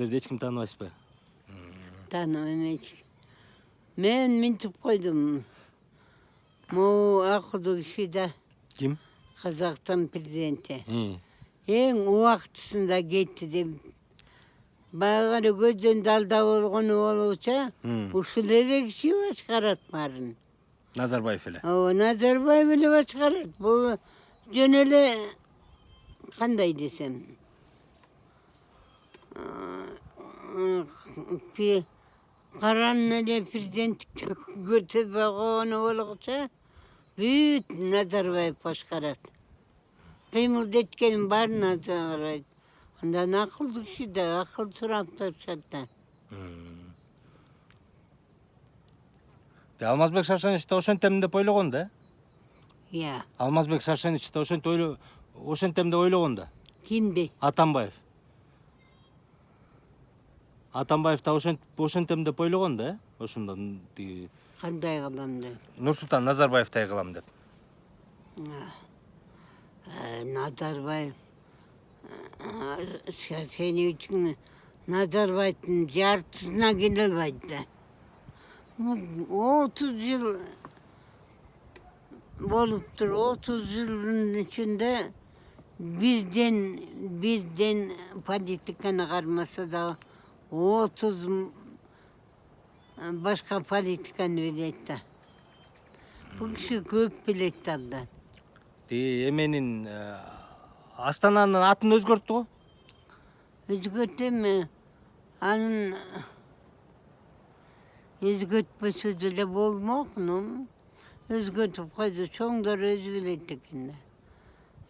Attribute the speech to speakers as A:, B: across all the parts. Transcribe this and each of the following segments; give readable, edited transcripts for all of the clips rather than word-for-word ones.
A: жерде эч ким тааныбайсызбы?
B: Тааныбайм эч. Мен минтип койдум. Могу акылдуу киши да.
A: Ким?
B: Казакстан президенти. Эң убактысында кетти деп. Баягы көздөн далда болгону болууча, ушул эле киши башкарат баарын.
A: Назарбаев эле.
B: Ооба, Назарбаев эле башкарат. Бул жөн эле кандай десем, каранын эле президенттикти көтөрбөй койгону болгуча, бүт Назарбаев башкарат. Кыймыл деткенин баарын Назарбаев. Андан акылдуу киши да, акыл сурап турушат да.
A: Алмазбек Шаршенович да ошентем деп ойлогон да?
B: Иә.
A: Алмазбек Шаршенович да ошентем деп ойлогон да.
B: Кимди?
A: Атамбаев. Атамбаев да ошентем деп ойлогон да, ошондон
B: Кандай кылам деп.
A: Нурсултан Назарбаевтай кылам деп.
B: Назарбаев. Сени үчүн Назарбаевдин жартысына келе албайт да. 30 жыл болуптур. 30 жылдын ичинде бирден политиканы кармаса да 30 башка политиканы билет да. Бул киши көп билет андан.
A: Эменин Астананын атын өзгөрттү го?
B: Өзгөртү эми. Анын өзгөртпөсө деле болмок, но өзгөртүп койду. Чоңдор өзү билет экен да.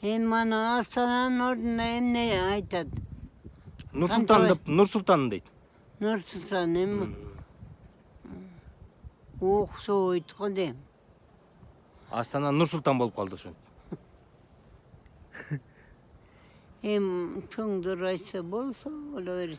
B: Эми аны Астананын ордуна эмне айтат?
A: Нурсултан деп, Нурсултан дейт.
B: Нурсултан эми окшойт го дейм.
A: Астана Нурсултан болуп калды ошентип.
B: Эми чоңдор айтса болсо боло берет.